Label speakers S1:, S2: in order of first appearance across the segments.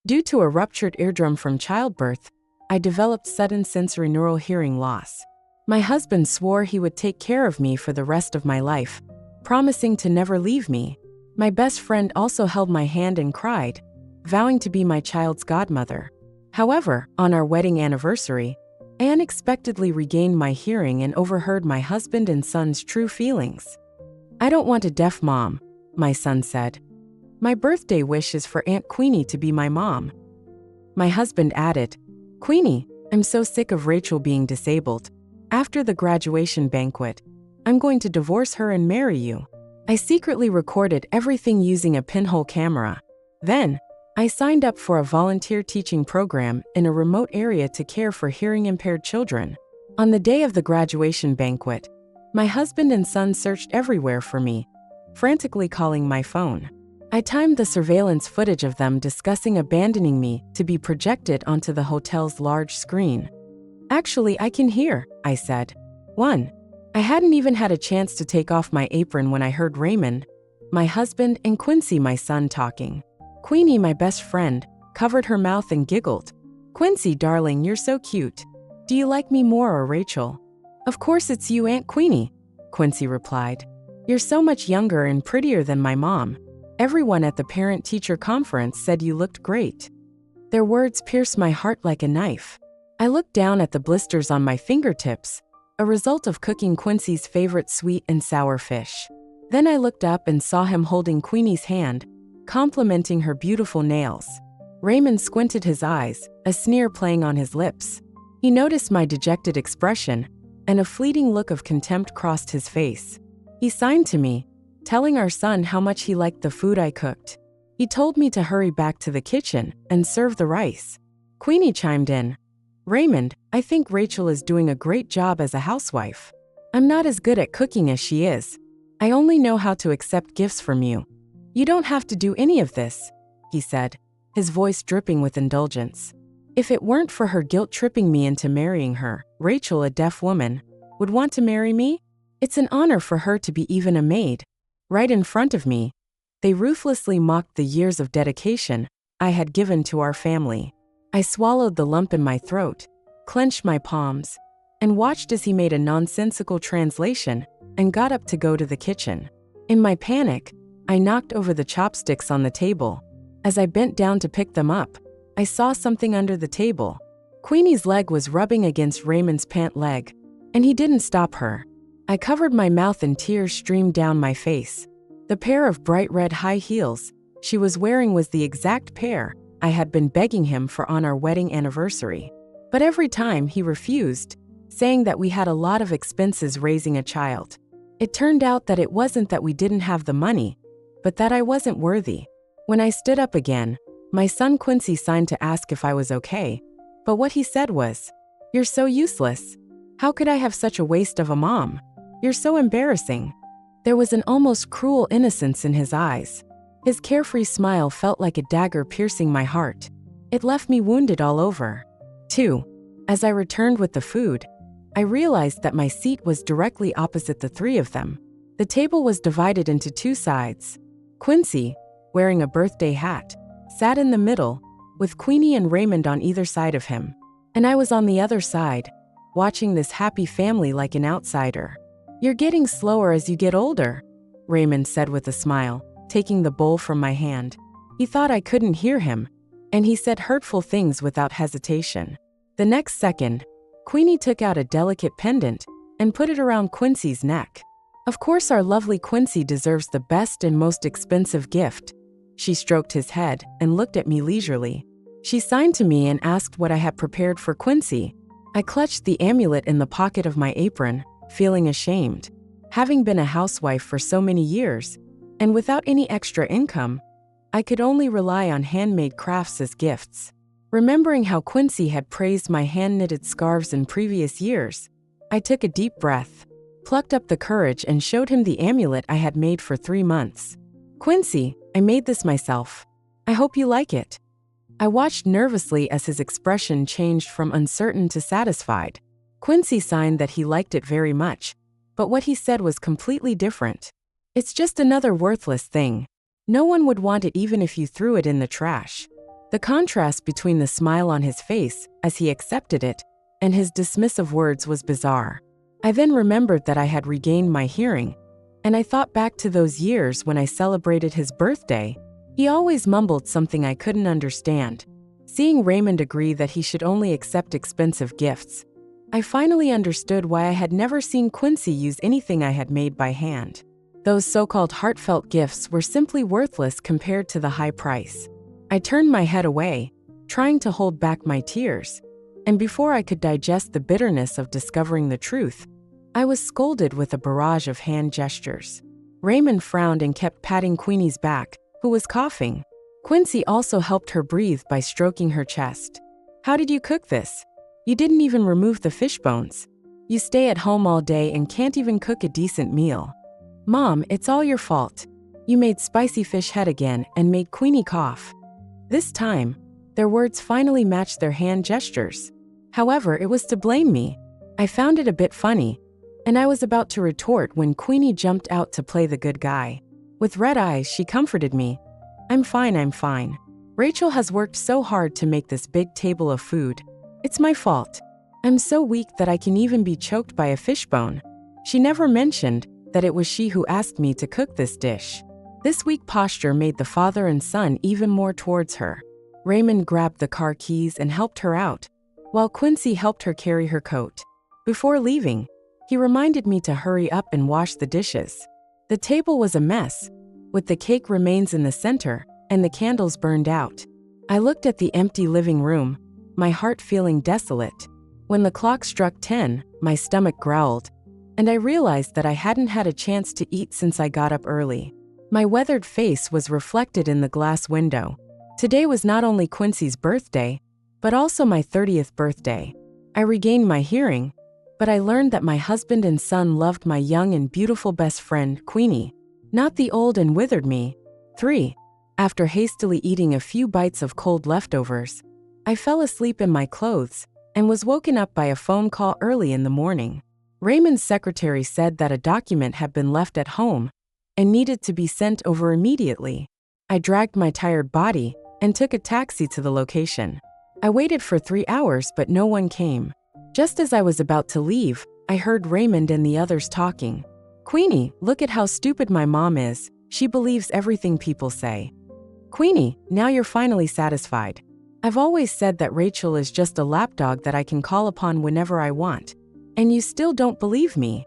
S1: Due to a ruptured eardrum from childbirth, I developed sudden sensory neural hearing loss. My husband swore he would take care of me for the rest of my life, promising to never leave me. My best friend also held my hand and cried, vowing to be my child's godmother. However, on our wedding anniversary, I unexpectedly regained my hearing and overheard my husband and son's true feelings. "I don't want a deaf mom," my son said. "My birthday wish is for Aunt Queenie to be my mom." My husband added, "Queenie, I'm so sick of Rachel being disabled. After the graduation banquet, I'm going to divorce her and marry you." I secretly recorded everything using a pinhole camera. Then, I signed up for a volunteer teaching program in a remote area to care for hearing-impaired children. On the day of the graduation banquet, my husband and son searched everywhere for me, frantically calling my phone. I timed the surveillance footage of them discussing abandoning me to be projected onto the hotel's large screen. "Actually, I can hear," I said. 1. I hadn't even had a chance to take off my apron when I heard Raymond, my husband, and Quincy, my son, talking. Queenie, my best friend, covered her mouth and giggled. "Quincy, darling, you're so cute. Do you like me more or Rachel?" "Of course it's you, Aunt Queenie," Quincy replied. "You're so much younger and prettier than my mom. Everyone at the parent-teacher conference said you looked great." Their words pierced my heart like a knife. I looked down at the blisters on my fingertips, a result of cooking Quincy's favorite sweet and sour fish. Then I looked up and saw him holding Queenie's hand, complimenting her beautiful nails. Raymond squinted his eyes, a sneer playing on his lips. He noticed my dejected expression, and a fleeting look of contempt crossed his face. He signed to me, telling our son how much he liked the food I cooked. He told me to hurry back to the kitchen and serve the rice. Queenie chimed in. "Raymond, I think Rachel is doing a great job as a housewife. I'm not as good at cooking as she is. I only know how to accept gifts from you. You don't have to do any of this," he said, his voice dripping with indulgence. "If it weren't for her guilt-tripping me into marrying her, Rachel, a deaf woman, would want to marry me? It's an honor for her to be even a maid, right in front of me." They ruthlessly mocked the years of dedication I had given to our family. I swallowed the lump in my throat, clenched my palms, and watched as he made a nonsensical translation and got up to go to the kitchen. In my panic, I knocked over the chopsticks on the table. As I bent down to pick them up, I saw something under the table. Queenie's leg was rubbing against Raymond's pant leg, and he didn't stop her. I covered my mouth and tears streamed down my face. The pair of bright red high heels she was wearing was the exact pair I had been begging him for on our wedding anniversary. But every time he refused, saying that we had a lot of expenses raising a child. It turned out that it wasn't that we didn't have the money, but that I wasn't worthy. When I stood up again, my son Quincy signed to ask if I was okay, but what he said was, "You're so useless. How could I have such a waste of a mom? You're so embarrassing." There was an almost cruel innocence in his eyes. His carefree smile felt like a dagger piercing my heart. It left me wounded all over. 2. As I returned with the food, I realized that my seat was directly opposite the three of them. The table was divided into two sides. Quincy, wearing a birthday hat, sat in the middle, with Queenie and Raymond on either side of him. And I was on the other side, watching this happy family like an outsider. "You're getting slower as you get older," Raymond said with a smile, taking the bowl from my hand. He thought I couldn't hear him, and he said hurtful things without hesitation. The next second, Queenie took out a delicate pendant and put it around Quincy's neck. "Of course our lovely Quincy deserves the best and most expensive gift." She stroked his head and looked at me leisurely. She signed to me and asked what I had prepared for Quincy. I clutched the amulet in the pocket of my apron, feeling ashamed. Having been a housewife for so many years, and without any extra income, I could only rely on handmade crafts as gifts. Remembering how Quincy had praised my hand-knitted scarves in previous years, I took a deep breath, plucked up the courage and showed him the amulet I had made for 3 months. "Quincy, I made this myself. I hope you like it." I watched nervously as his expression changed from uncertain to satisfied. Quincy signed that he liked it very much, but what he said was completely different. "It's just another worthless thing. No one would want it even if you threw it in the trash." The contrast between the smile on his face as he accepted it and his dismissive words was bizarre. I then remembered that I had regained my hearing, and I thought back to those years when I celebrated his birthday. He always mumbled something I couldn't understand. Seeing Raymond agree that he should only accept expensive gifts, I finally understood why I had never seen Quincy use anything I had made by hand. Those so-called heartfelt gifts were simply worthless compared to the high price. I turned my head away, trying to hold back my tears, and before I could digest the bitterness of discovering the truth, I was scolded with a barrage of hand gestures. Raymond frowned and kept patting Queenie's back, who was coughing. Quincy also helped her breathe by stroking her chest. "How did you cook this? You didn't even remove the fish bones. You stay at home all day and can't even cook a decent meal. Mom, it's all your fault. You made spicy fish head again and made Queenie cough." This time, their words finally matched their hand gestures. However, it was to blame me. I found it a bit funny, and I was about to retort when Queenie jumped out to play the good guy. With red eyes, she comforted me. I'm fine. Rachel has worked so hard to make this big table of food. It's my fault. I'm so weak that I can even be choked by a fishbone." She never mentioned that it was she who asked me to cook this dish. This weak posture made the father and son even more towards her. Raymond grabbed the car keys and helped her out, while Quincy helped her carry her coat. Before leaving, he reminded me to hurry up and wash the dishes. The table was a mess, with the cake remains in the center and the candles burned out. I looked at the empty living room, my heart feeling desolate. When the clock struck 10, my stomach growled, and I realized that I hadn't had a chance to eat since I got up early. My weathered face was reflected in the glass window. Today was not only Quincy's birthday, but also my 30th birthday. I regained my hearing, but I learned that my husband and son loved my young and beautiful best friend, Queenie, not the old and withered me. 3. After hastily eating a few bites of cold leftovers, I fell asleep in my clothes and was woken up by a phone call early in the morning. Raymond's secretary said that a document had been left at home and needed to be sent over immediately. I dragged my tired body and took a taxi to the location. I waited for 3 hours, but no one came. Just as I was about to leave, I heard Raymond and the others talking. "Queenie, look at how stupid my mom is. She believes everything people say." "Queenie, now you're finally satisfied. I've always said that Rachel is just a lapdog that I can call upon whenever I want, and you still don't believe me."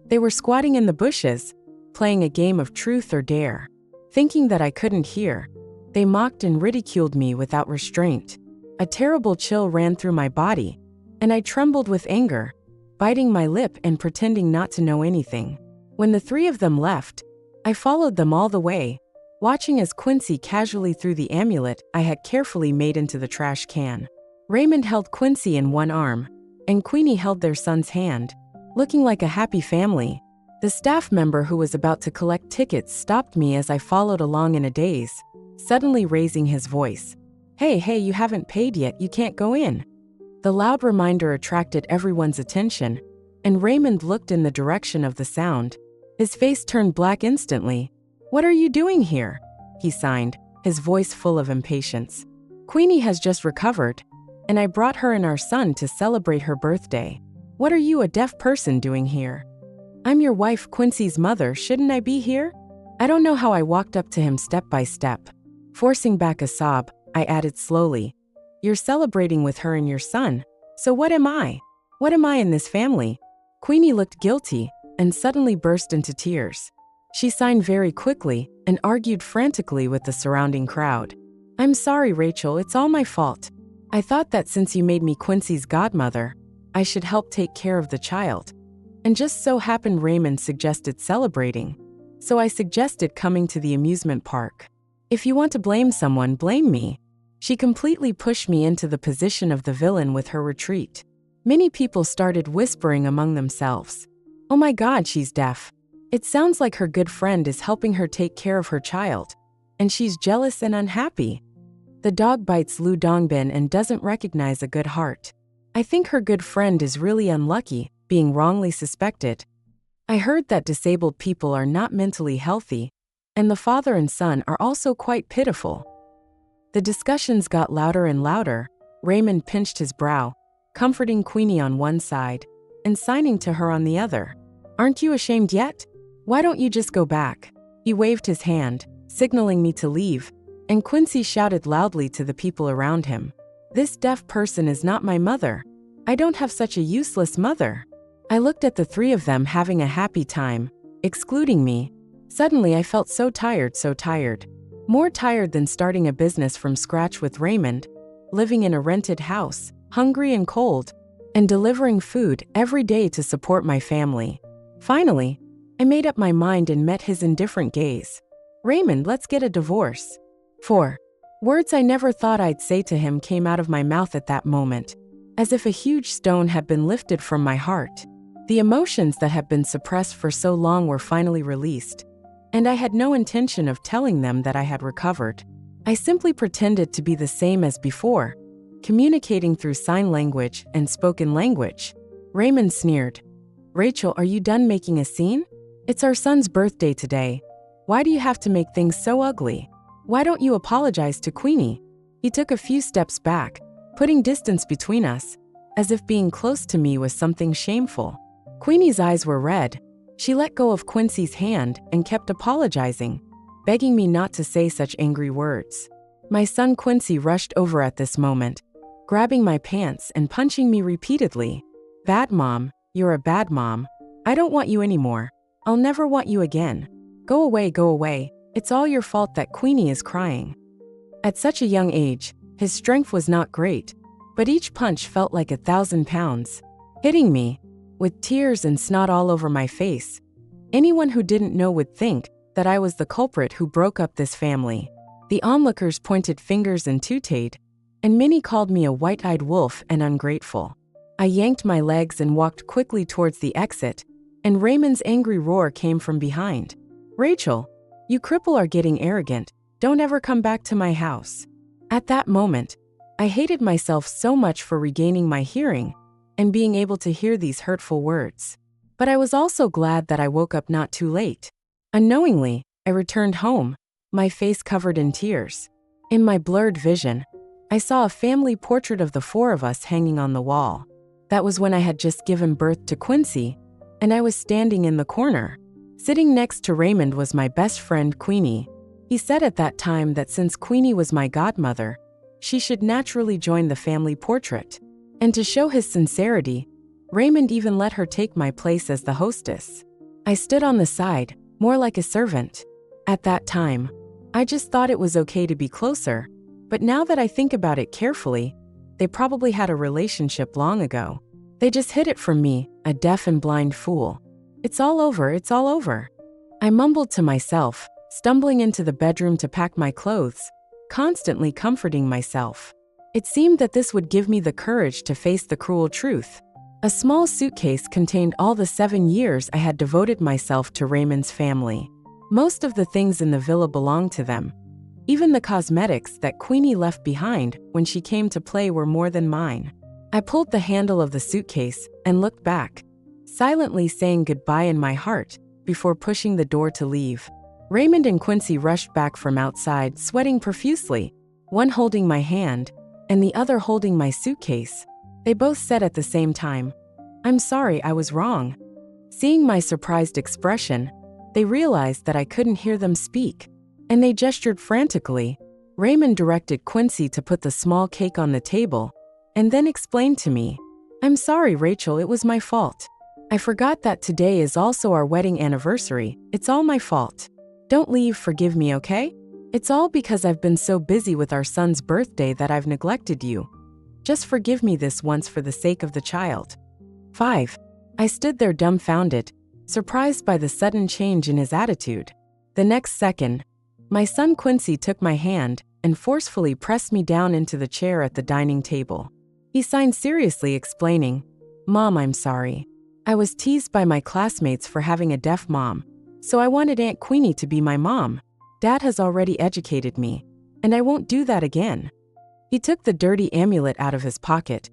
S1: They were squatting in the bushes, playing a game of truth or dare. Thinking that I couldn't hear, they mocked and ridiculed me without restraint. A terrible chill ran through my body, and I trembled with anger, biting my lip and pretending not to know anything. When the 3 of them left, I followed them all the way, watching as Quincy casually threw the amulet I had carefully made into the trash can. Raymond held Quincy in one arm, and Queenie held their son's hand, looking like a happy family. The staff member who was about to collect tickets stopped me as I followed along in a daze, suddenly raising his voice. Hey, you haven't paid yet, you can't go in." The loud reminder attracted everyone's attention, and Raymond looked in the direction of the sound. His face turned black instantly. "What are you doing here?" he signed, his voice full of impatience. "Queenie has just recovered, and I brought her and our son to celebrate her birthday. What are you, a deaf person, doing here?" "I'm your wife, Quincy's mother, shouldn't I be here?" I don't know how I walked up to him step by step. Forcing back a sob, I added slowly, "You're celebrating with her and your son, so what am I? What am I in this family?" Queenie looked guilty and suddenly burst into tears. She signed very quickly and argued frantically with the surrounding crowd. "I'm sorry, Rachel, it's all my fault. I thought that since you made me Quincy's godmother, I should help take care of the child. And just so happened Raymond suggested celebrating, so I suggested coming to the amusement park. If you want to blame someone, blame me." She completely pushed me into the position of the villain with her retreat. Many people started whispering among themselves. "Oh my God, she's deaf. It sounds like her good friend is helping her take care of her child, and she's jealous and unhappy. The dog bites Lu Dongbin and doesn't recognize a good heart. I think her good friend is really unlucky, being wrongly suspected." I heard that disabled people are not mentally healthy, and the father and son are also quite pitiful. The discussions got louder and louder. Raymond pinched his brow, comforting Queenie on one side and signing to her on the other. "Aren't you ashamed yet? Why don't you just go back?" He waved his hand, signaling me to leave, and Quincy shouted loudly to the people around him, "This deaf person is not my mother. I don't have such a useless mother." I looked at the three of them having a happy time, excluding me. Suddenly I felt so tired, so tired. More tired than starting a business from scratch with Raymond, living in a rented house, hungry and cold, and delivering food every day to support my family. Finally, I made up my mind and met his indifferent gaze. "Raymond, let's get a divorce." 4. Words I never thought I'd say to him came out of my mouth at that moment, as if a huge stone had been lifted from my heart. The emotions that had been suppressed for so long were finally released, and I had no intention of telling them that I had recovered. I simply pretended to be the same as before, communicating through sign language and spoken language. Raymond sneered. "Rachel, are you done making a scene? It's our son's birthday today. Why do you have to make things so ugly? Why don't you apologize to Queenie?" He took a few steps back, putting distance between us, as if being close to me was something shameful. Queenie's eyes were red. She let go of Quincy's hand and kept apologizing, begging me not to say such angry words. My son Quincy rushed over at this moment, grabbing my pants and punching me repeatedly. "Bad mom, you're a bad mom. I don't want you anymore. I'll never want you again. Go away, go away. It's all your fault that Queenie is crying." At such a young age, his strength was not great, but each punch felt like 1,000 pounds, hitting me, with tears and snot all over my face. Anyone who didn't know would think that I was the culprit who broke up this family. The onlookers pointed fingers and tooted, and many called me a white-eyed wolf and ungrateful. I yanked my legs and walked quickly towards the exit, and Raymond's angry roar came from behind. "Rachel, you cripple are getting arrogant. Don't ever come back to my house." At that moment, I hated myself so much for regaining my hearing and being able to hear these hurtful words. But I was also glad that I woke up not too late. Unknowingly, I returned home, my face covered in tears. In my blurred vision, I saw a family portrait of the four of us hanging on the wall. That was when I had just given birth to Quincy, and I was standing in the corner. Sitting next to Raymond was my best friend Queenie. He said at that time that since Queenie was my godmother, she should naturally join the family portrait. And to show his sincerity, Raymond even let her take my place as the hostess. I stood on the side, more like a servant. At that time, I just thought it was okay to be closer, but now that I think about it carefully, they probably had a relationship long ago. They just hid it from me, a deaf and blind fool. "It's all over, it's all over." I mumbled to myself, stumbling into the bedroom to pack my clothes, constantly comforting myself. It seemed that this would give me the courage to face the cruel truth. A small suitcase contained all the 7 years I had devoted myself to Raymond's family. Most of the things in the villa belonged to them. Even the cosmetics that Queenie left behind when she came to play were more than mine. I pulled the handle of the suitcase and looked back, silently saying goodbye in my heart before pushing the door to leave. Raymond and Quincy rushed back from outside, sweating profusely, one holding my hand and the other holding my suitcase. They both said at the same time, "I'm sorry, I was wrong." Seeing my surprised expression, they realized that I couldn't hear them speak, and they gestured frantically. Raymond directed Quincy to put the small cake on the table, and then explained to me, "I'm sorry, Rachel, it was my fault. I forgot that today is also our wedding anniversary. It's all my fault. Don't leave, forgive me, okay? It's all because I've been so busy with our son's birthday that I've neglected you. Just forgive me this once for the sake of the child." 5. I stood there dumbfounded, surprised by the sudden change in his attitude. The next second, my son Quincy took my hand and forcefully pressed me down into the chair at the dining table. He signed seriously, explaining, "Mom, I'm sorry. I was teased by my classmates for having a deaf mom, so I wanted Aunt Queenie to be my mom. Dad has already educated me, and I won't do that again." He took the dirty amulet out of his pocket.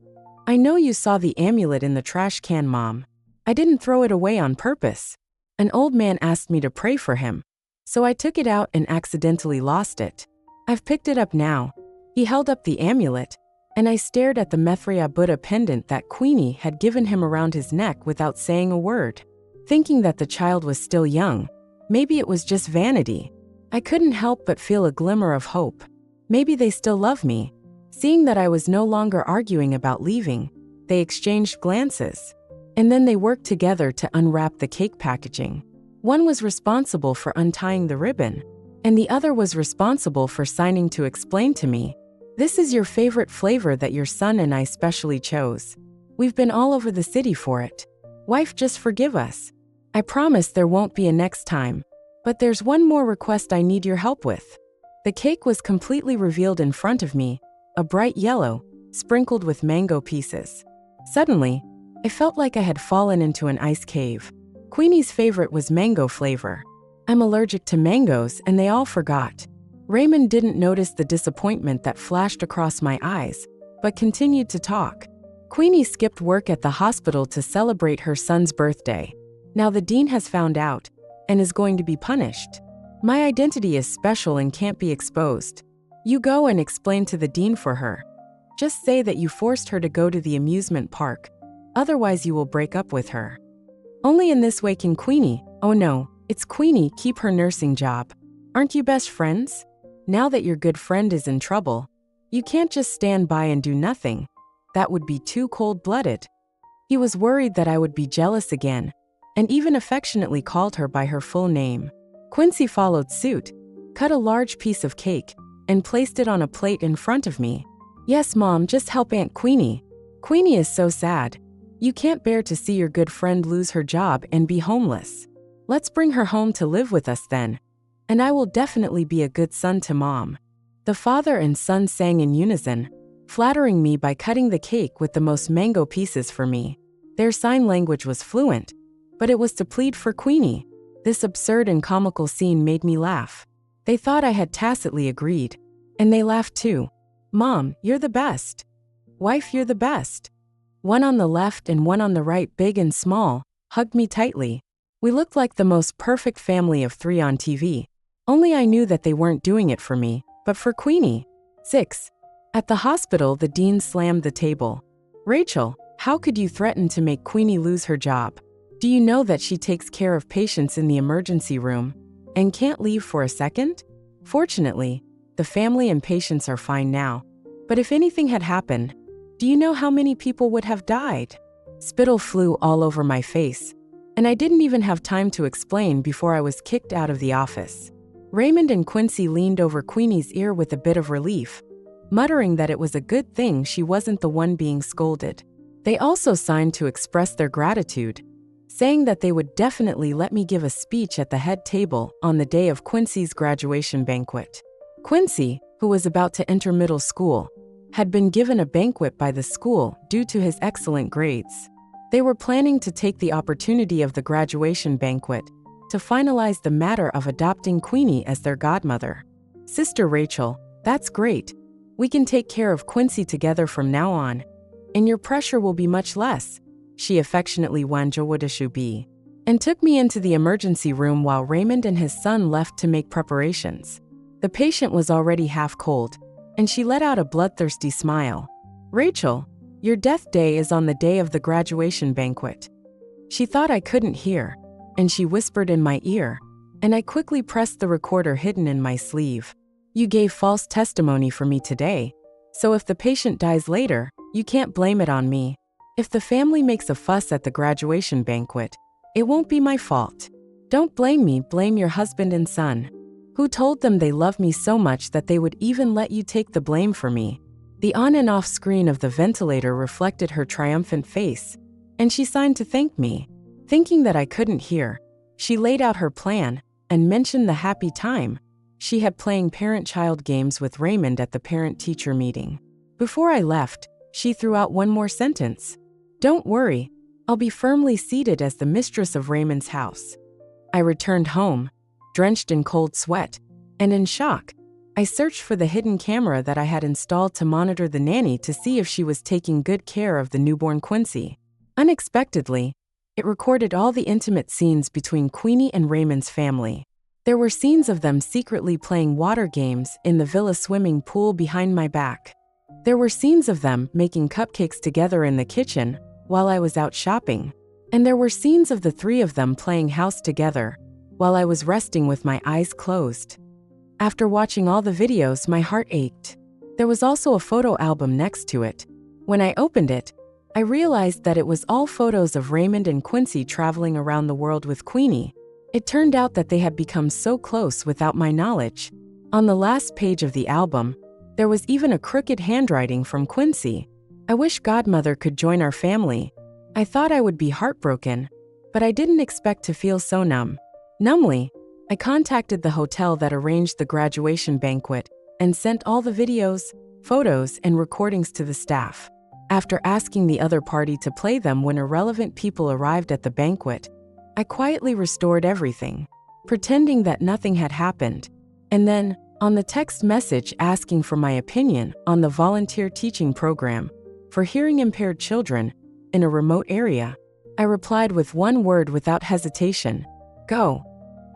S1: "I know you saw the amulet in the trash can, Mom. I didn't throw it away on purpose. An old man asked me to pray for him, so I took it out and accidentally lost it. I've picked it up now, He held up the amulet, and I stared at the Mithria Buddha pendant that Queenie had given him around his neck without saying a word. Thinking that the child was still young, maybe it was just vanity, I couldn't help but feel a glimmer of hope. Maybe they still love me. Seeing that I was no longer arguing about leaving, they exchanged glances. And then they worked together to unwrap the cake packaging. One was responsible for untying the ribbon, and the other was responsible for signing to explain to me, "This is your favorite flavor that your son and I specially chose. We've been all over the city for it. Wife, just forgive us. I promise there won't be a next time. But there's one more request I need your help with." The cake was completely revealed in front of me, a bright yellow, sprinkled with mango pieces. Suddenly, I felt like I had fallen into an ice cave. Queenie's favorite was mango flavor. I'm allergic to mangoes, and they all forgot. Raymond didn't notice the disappointment that flashed across my eyes, but continued to talk. Queenie skipped work at the hospital to celebrate her son's birthday. Now the dean has found out, and is going to be punished. My identity is special and can't be exposed. You go and explain to the dean for her. Just say that you forced her to go to the amusement park. Otherwise you will break up with her. Only in this way can Queenie, oh no, it's Queenie, keep her nursing job. Aren't you best friends? Now that your good friend is in trouble, you can't just stand by and do nothing. That would be too cold-blooded. He was worried that I would be jealous again, and even affectionately called her by her full name. Quincy followed suit, cut a large piece of cake, and placed it on a plate in front of me. "Yes, Mom, just help Aunt Queenie. Queenie is so sad. You can't bear to see your good friend lose her job and be homeless. Let's bring her home to live with us then. And I will definitely be a good son to Mom." The father and son sang in unison, flattering me by cutting the cake with the most mango pieces for me. Their sign language was fluent, but it was to plead for Queenie. This absurd and comical scene made me laugh. They thought I had tacitly agreed, and they laughed too. "Mom, you're the best. Wife, you're the best." One on the left and one on the right, big and small, hugged me tightly. We looked like the most perfect family of three on TV. Only I knew that they weren't doing it for me, but for Queenie. 6. At the hospital, the dean slammed the table. "Rachel, how could you threaten to make Queenie lose her job? Do you know that she takes care of patients in the emergency room and can't leave for a second? Fortunately, the family and patients are fine now. But if anything had happened, do you know how many people would have died?" Spittle flew all over my face, and I didn't even have time to explain before I was kicked out of the office. Raymond and Quincy leaned over Queenie's ear with a bit of relief, muttering that it was a good thing she wasn't the one being scolded. They also signed to express their gratitude, saying that they would definitely let me give a speech at the head table on the day of Quincy's graduation banquet. Quincy, who was about to enter middle school, had been given a banquet by the school due to his excellent grades. They were planning to take the opportunity of the graduation banquet to finalize the matter of adopting Queenie as their godmother. "Sister Rachel, that's great. We can take care of Quincy together from now on, and your pressure will be much less," she affectionately wanjawudishubi, and took me into the emergency room while Raymond and his son left to make preparations. The patient was already half cold, and she let out a bloodthirsty smile. "Rachel, your death day is on the day of the graduation banquet." She thought I couldn't hear, and she whispered in my ear, and I quickly pressed the recorder hidden in my sleeve. "You gave false testimony for me today, so if the patient dies later, you can't blame it on me. If the family makes a fuss at the graduation banquet, it won't be my fault. Don't blame me, blame your husband and son. Who told them they love me so much that they would even let you take the blame for me?" The on and off screen of the ventilator reflected her triumphant face, and she signed to thank me. Thinking that I couldn't hear, she laid out her plan and mentioned the happy time she had playing parent-child games with Raymond at the parent-teacher meeting. Before I left, she threw out one more sentence. "Don't worry, I'll be firmly seated as the mistress of Raymond's house." I returned home, drenched in cold sweat, and in shock. I searched for the hidden camera that I had installed to monitor the nanny to see if she was taking good care of the newborn Quincy. Unexpectedly, it recorded all the intimate scenes between Queenie and Raymond's family. There were scenes of them secretly playing water games in the villa swimming pool behind my back. There were scenes of them making cupcakes together in the kitchen while I was out shopping. And there were scenes of the three of them playing house together while I was resting with my eyes closed. After watching all the videos, my heart ached. There was also a photo album next to it. When I opened it, I realized that it was all photos of Raymond and Quincy traveling around the world with Queenie. It turned out that they had become so close without my knowledge. On the last page of the album, there was even a crooked handwriting from Quincy. I wish Godmother could join our family. I thought I would be heartbroken, but I didn't expect to feel so numb. Numbly, I contacted the hotel that arranged the graduation banquet and sent all the videos, photos, and recordings to the staff. After asking the other party to play them when irrelevant people arrived at the banquet, I quietly restored everything, pretending that nothing had happened. And then, on the text message asking for my opinion on the volunteer teaching program for hearing-impaired children in a remote area, I replied with one word without hesitation: go.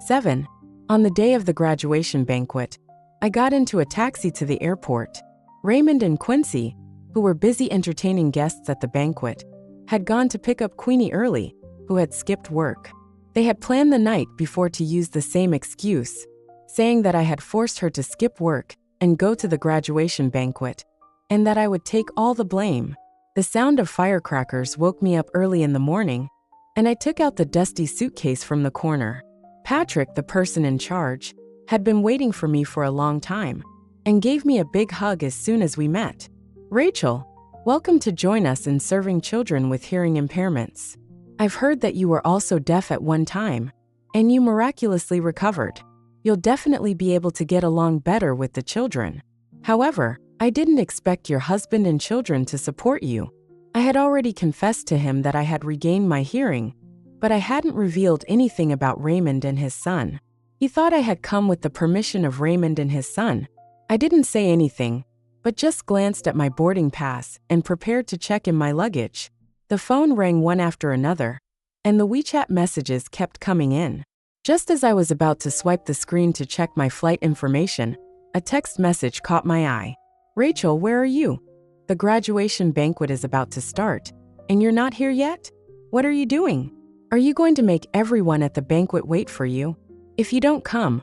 S1: 7. On the day of the graduation banquet, I got into a taxi to the airport. Raymond and Quincy, who were busy entertaining guests at the banquet, had gone to pick up Queenie early, who had skipped work. They had planned the night before to use the same excuse, saying that I had forced her to skip work and go to the graduation banquet, and that I would take all the blame. The sound of firecrackers woke me up early in the morning, and I took out the dusty suitcase from the corner. Patrick, the person in charge, had been waiting for me for a long time and gave me a big hug as soon as we met. Rachel, welcome to join us in serving children with hearing impairments. I've heard that you were also deaf at one time, and you miraculously recovered. You'll definitely be able to get along better with the children. However, I didn't expect your husband and children to support you. I had already confessed to him that I had regained my hearing, but I hadn't revealed anything about Raymond and his son. He thought I had come with the permission of Raymond and his son. I didn't say anything, but just glanced at my boarding pass and prepared to check in my luggage. The phone rang one after another, and the WeChat messages kept coming in. Just as I was about to swipe the screen to check my flight information, a text message caught my eye. Rachel, where are you? The graduation banquet is about to start, and you're not here yet? What are you doing? Are you going to make everyone at the banquet wait for you? If you don't come,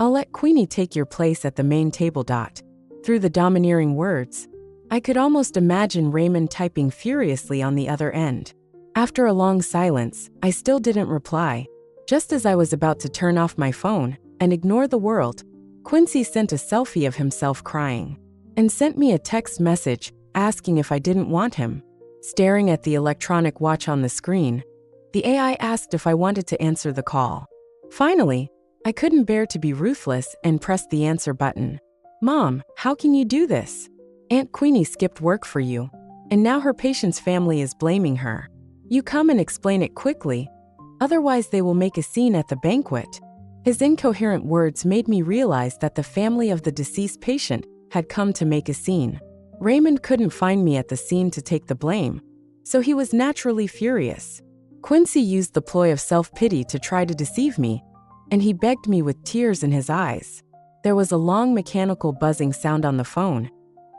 S1: I'll let Queenie take your place at the main table. Through the domineering words, I could almost imagine Raymond typing furiously on the other end. After a long silence, I still didn't reply. Just as I was about to turn off my phone and ignore the world, Quincy sent a selfie of himself crying and sent me a text message asking if I didn't want him. Staring at the electronic watch on the screen, the AI asked if I wanted to answer the call. Finally, I couldn't bear to be ruthless and pressed the answer button. Mom, how can you do this? Aunt Queenie skipped work for you, and now her patient's family is blaming her. You come and explain it quickly, otherwise they will make a scene at the banquet. His incoherent words made me realize that the family of the deceased patient had come to make a scene. Raymond couldn't find me at the scene to take the blame, so he was naturally furious. Quincy used the ploy of self-pity to try to deceive me, and he begged me with tears in his eyes. There was a long mechanical buzzing sound on the phone,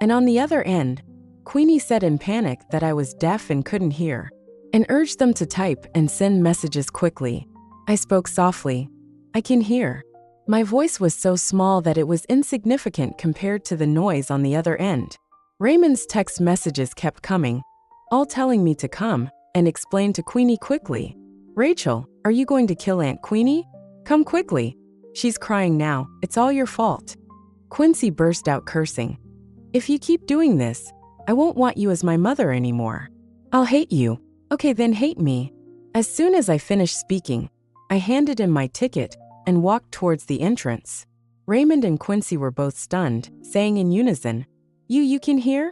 S1: and on the other end, Queenie said in panic that I was deaf and couldn't hear, and urged them to type and send messages quickly. I spoke softly. I can hear. My voice was so small that it was insignificant compared to the noise on the other end. Raymond's text messages kept coming, all telling me to come and explain to Queenie quickly. Rachel, are you going to kill Aunt Queenie? Come quickly. She's crying now. It's all your fault. Quincy burst out cursing. If you keep doing this, I won't want you as my mother anymore. I'll hate you. Okay, then hate me. As soon as I finished speaking, I handed him my ticket and walked towards the entrance. Raymond and Quincy were both stunned, saying in unison, You can hear?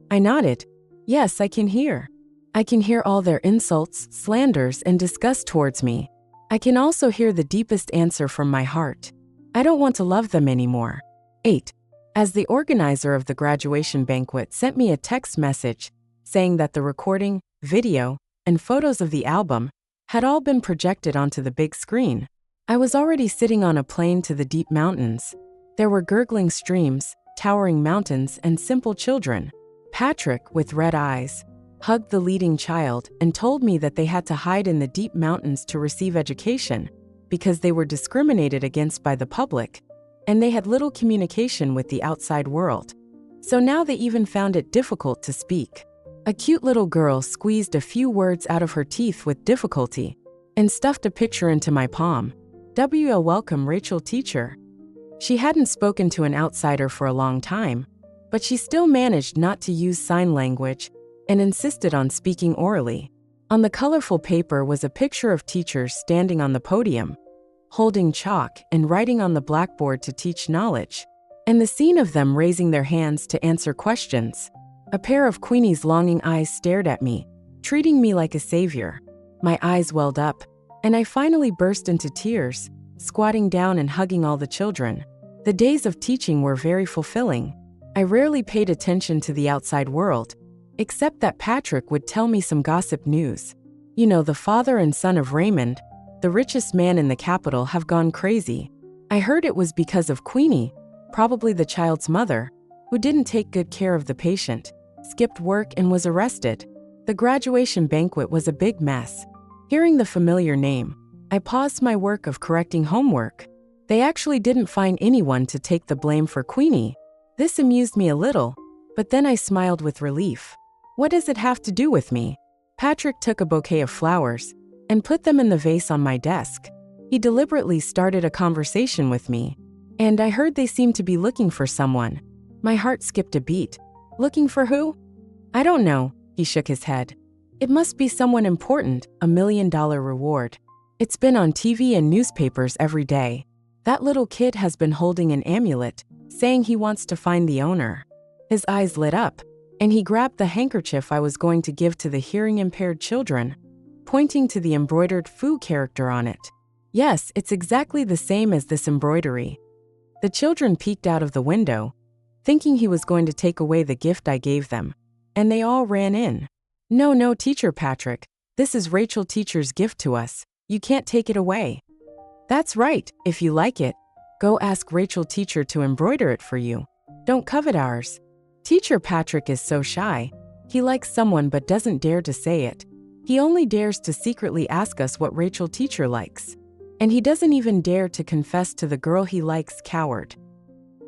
S1: I nodded. Yes, I can hear. I can hear all their insults, slanders, and disgust towards me. I can also hear the deepest answer from my heart. I don't want to love them anymore. 8. As the organizer of the graduation banquet sent me a text message saying that the recording, video, and photos of the album had all been projected onto the big screen, I was already sitting on a plane to the deep mountains. There were gurgling streams, towering mountains, and simple children. Patrick, with red eyes, hugged the leading child and told me that they had to hide in the deep mountains to receive education because they were discriminated against by the public, and they had little communication with the outside world. So now they even found it difficult to speak. A cute little girl squeezed a few words out of her teeth with difficulty and stuffed a picture into my palm. Welcome, Rachel teacher. She hadn't spoken to an outsider for a long time, but she still managed not to use sign language and insisted on speaking orally. On the colorful paper was a picture of teachers standing on the podium, holding chalk and writing on the blackboard to teach knowledge, and the scene of them raising their hands to answer questions. A pair of Queenie's longing eyes stared at me, treating me like a savior. My eyes welled up, and I finally burst into tears, squatting down and hugging all the children. The days of teaching were very fulfilling. I rarely paid attention to the outside world, except that Patrick would tell me some gossip news. You know, the father and son of Raymond, the richest man in the capital, have gone crazy. I heard it was because of Queenie, probably the child's mother, who didn't take good care of the patient, skipped work, and was arrested. The graduation banquet was a big mess. Hearing the familiar name, I paused my work of correcting homework. They actually didn't find anyone to take the blame for Queenie. This amused me a little, but then I smiled with relief. What does it have to do with me? Patrick took a bouquet of flowers and put them in the vase on my desk. He deliberately started a conversation with me, and I heard they seemed to be looking for someone. My heart skipped a beat. Looking for who? I don't know, he shook his head. It must be someone important, $1 million reward. It's been on TV and newspapers every day. That little kid has been holding an amulet, saying he wants to find the owner. His eyes lit up, and he grabbed the handkerchief I was going to give to the hearing-impaired children, pointing to the embroidered foo character on it. Yes, it's exactly the same as this embroidery. The children peeked out of the window, thinking he was going to take away the gift I gave them, and they all ran in. No, Teacher Patrick, this is Rachel teacher's gift to us. You can't take it away. That's right, if you like it, go ask Rachel teacher to embroider it for you. Don't covet ours. Teacher Patrick is so shy. He likes someone but doesn't dare to say it. He only dares to secretly ask us what Rachel teacher likes. And he doesn't even dare to confess to the girl he likes, coward.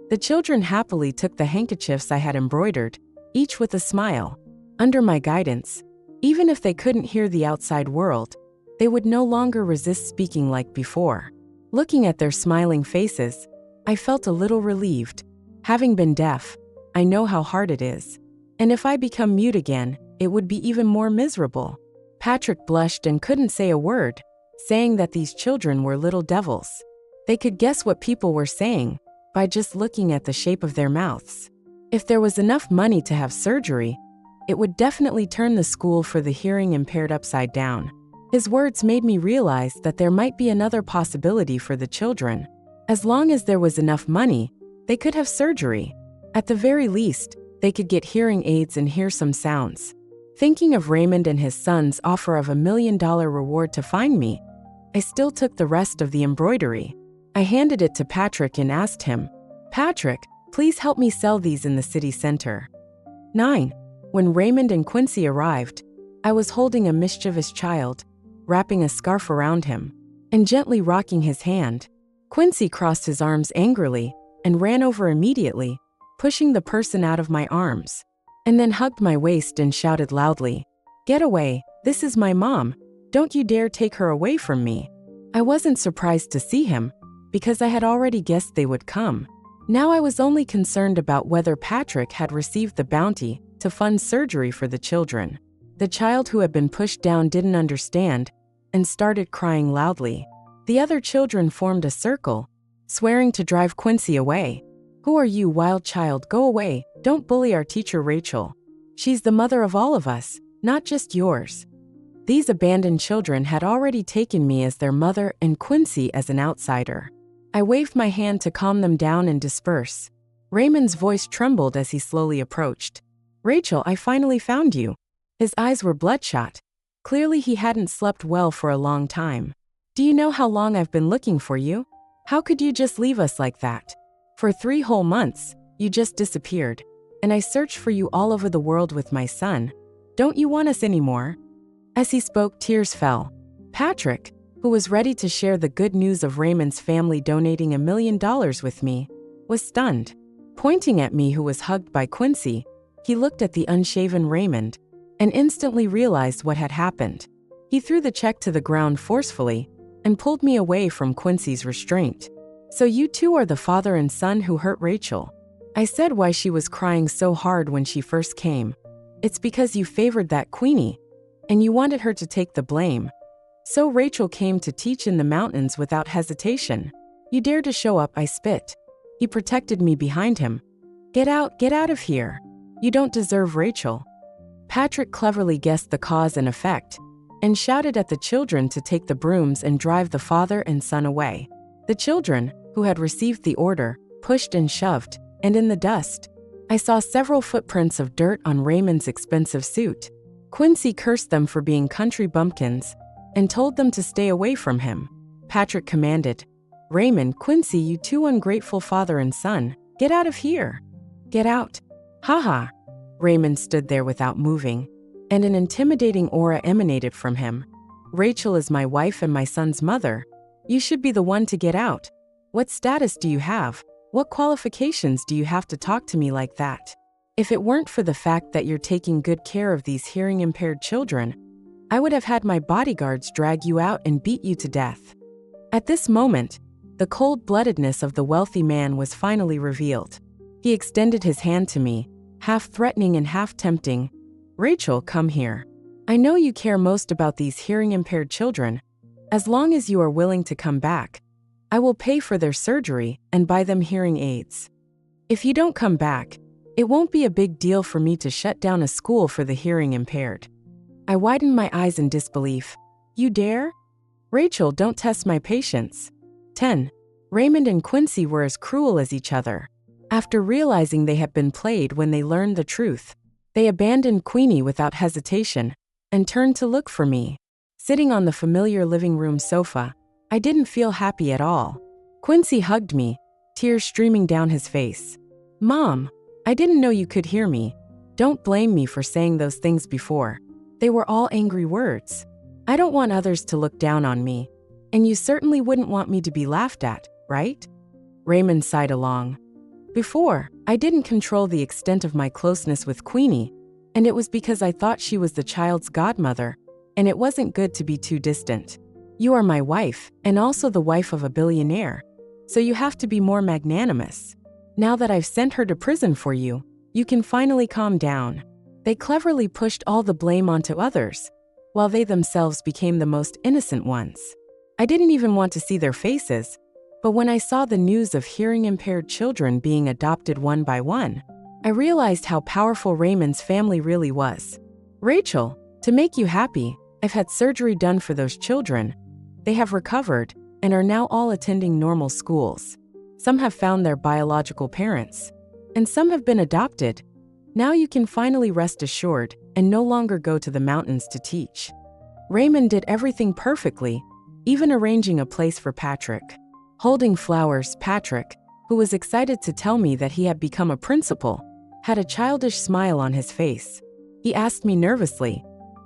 S1: The children happily took the handkerchiefs I had embroidered, each with a smile. Under my guidance, even if they couldn't hear the outside world, they would no longer resist speaking like before. Looking at their smiling faces, I felt a little relieved. Having been deaf, I know how hard it is. And if I become mute again, it would be even more miserable. Patrick blushed and couldn't say a word, saying that these children were little devils. They could guess what people were saying by just looking at the shape of their mouths. If there was enough money to have surgery, it would definitely turn the school for the hearing impaired upside down. His words made me realize that there might be another possibility for the children. As long as there was enough money, they could have surgery. At the very least, they could get hearing aids and hear some sounds. Thinking of Raymond and his son's offer of $1 million reward to find me, I still took the rest of the embroidery. I handed it to Patrick and asked him, Patrick, please help me sell these in the city center. 9. When Raymond and Quincy arrived, I was holding a mischievous child, wrapping a scarf around him, and gently rocking his hand. Quincy crossed his arms angrily and ran over immediately, pushing the person out of my arms, and then hugged my waist and shouted loudly, Get away, this is my mom, don't you dare take her away from me. I wasn't surprised to see him, because I had already guessed they would come. Now I was only concerned about whether Patrick had received the bounty to fund surgery for the children. The child who had been pushed down didn't understand and started crying loudly. The other children formed a circle, swearing to drive Quincy away. Who are you, wild child? Go away. Don't bully our teacher Rachel. She's the mother of all of us, not just yours. These abandoned children had already taken me as their mother and Quincy as an outsider. I waved my hand to calm them down and disperse. Raymond's voice trembled as he slowly approached. Rachel, I finally found you. His eyes were bloodshot. Clearly he hadn't slept well for a long time. Do you know how long I've been looking for you? How could you just leave us like that? For 3 whole months, you just disappeared. And I searched for you all over the world with my son. Don't you want us anymore?" As he spoke, tears fell. Patrick, who was ready to share the good news of Raymond's family donating $1 million with me, was stunned. Pointing at me, who was hugged by Quincy, he looked at the unshaven Raymond and instantly realized what had happened. He threw the check to the ground forcefully and pulled me away from Quincy's restraint. "So you two are the father and son who hurt Rachel?" I said why she was crying so hard when she first came. "It's because you favored that Queenie, and you wanted her to take the blame. So Rachel came to teach in the mountains without hesitation. You dare to show up," I spit. He protected me behind him. Get out of here. You don't deserve Rachel." Patrick cleverly guessed the cause and effect and shouted at the children to take the brooms and drive the father and son away. The children, who had received the order, pushed and shoved, and in the dust, I saw several footprints of dirt on Raymond's expensive suit. Quincy cursed them for being country bumpkins and told them to stay away from him. Patrick commanded, "Raymond, Quincy, you two ungrateful father and son, get out of here. Get out." "Haha." Raymond stood there without moving, and an intimidating aura emanated from him. "Rachel is my wife and my son's mother. You should be the one to get out. What status do you have? What qualifications do you have to talk to me like that? If it weren't for the fact that you're taking good care of these hearing-impaired children, I would have had my bodyguards drag you out and beat you to death." At this moment, the cold-bloodedness of the wealthy man was finally revealed. He extended his hand to me, half threatening and half tempting. "Rachel, come here. I know you care most about these hearing-impaired children. As long as you are willing to come back, I will pay for their surgery and buy them hearing aids. If you don't come back, it won't be a big deal for me to shut down a school for the hearing impaired." I widened my eyes in disbelief. "You dare? Rachel, don't test my patience." 10. Raymond and Quincy were as cruel as each other. After realizing they had been played when they learned the truth, they abandoned Queenie without hesitation and turned to look for me. Sitting on the familiar living room sofa, I didn't feel happy at all. Quincy hugged me, tears streaming down his face. "Mom, I didn't know you could hear me. Don't blame me for saying those things before. They were all angry words. I don't want others to look down on me, and you certainly wouldn't want me to be laughed at, right?" Raymond sighed along. "Before, I didn't control the extent of my closeness with Queenie, and it was because I thought she was the child's godmother, and it wasn't good to be too distant. You are my wife, and also the wife of a billionaire, so you have to be more magnanimous. Now that I've sent her to prison for you, you can finally calm down." They cleverly pushed all the blame onto others, while they themselves became the most innocent ones. I didn't even want to see their faces, but when I saw the news of hearing-impaired children being adopted one by one, I realized how powerful Raymond's family really was. "Rachel, to make you happy, I've had surgery done for those children. They have recovered and are now all attending normal schools. Some have found their biological parents, and some have been adopted. Now you can finally rest assured and no longer go to the mountains to teach." Raymond did everything perfectly, even arranging a place for Patrick. Holding flowers, Patrick, who was excited to tell me that he had become a principal, had a childish smile on his face. He asked me nervously,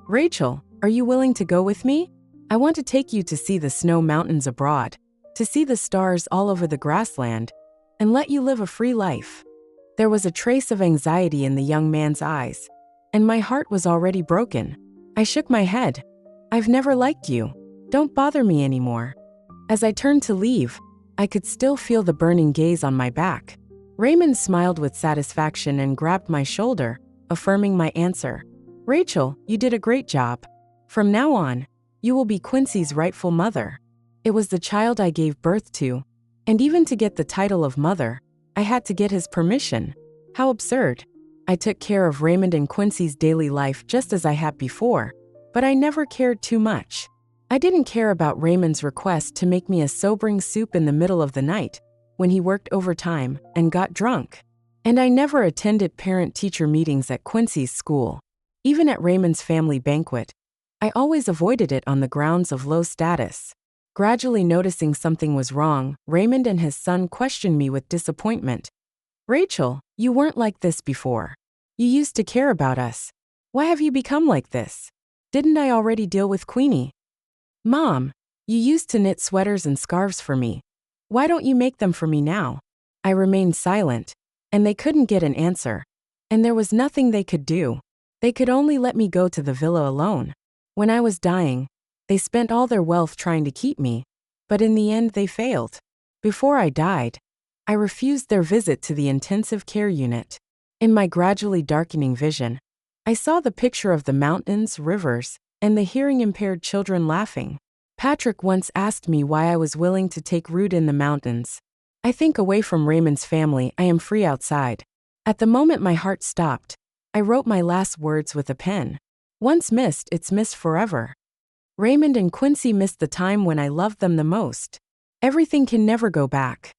S1: "Rachel, are you willing to go with me? I want to take you to see the snow mountains abroad, to see the stars all over the grassland, and let you live a free life." There was a trace of anxiety in the young man's eyes, and my heart was already broken. I shook my head. "I've never liked you. Don't bother me anymore." As I turned to leave, I could still feel the burning gaze on my back. Raymond smiled with satisfaction and grabbed my shoulder, affirming my answer. "Rachel, you did a great job. From now on, you will be Quincy's rightful mother." It was the child I gave birth to, and even to get the title of mother, I had to get his permission. How absurd. I took care of Raymond and Quincy's daily life just as I had before, but I never cared too much. I didn't care about Raymond's request to make me a sobering soup in the middle of the night when he worked overtime and got drunk. And I never attended parent-teacher meetings at Quincy's school. Even at Raymond's family banquet, I always avoided it on the grounds of low status. Gradually noticing something was wrong, Raymond and his son questioned me with disappointment. Rachel, you weren't like this before. You used to care about us. Why have you become like this? Didn't I already deal with Queenie? Mom, you used to knit sweaters and scarves for me. Why don't you make them for me now? I remained silent, and they couldn't get an answer. And there was nothing they could do. They could only let me go to the villa alone. When I was dying, they spent all their wealth trying to keep me, but in the end they failed. Before I died, I refused their visit to the intensive care unit. In my gradually darkening vision, I saw the picture of the mountains, rivers, and the hearing-impaired children laughing. Patrick once asked me why I was willing to take root in the mountains. I think away from Raymond's family, I am free outside. At the moment my heart stopped, I wrote my last words with a pen. Once missed, it's missed forever. Raymond and Quincy missed the time when I loved them the most. Everything can never go back.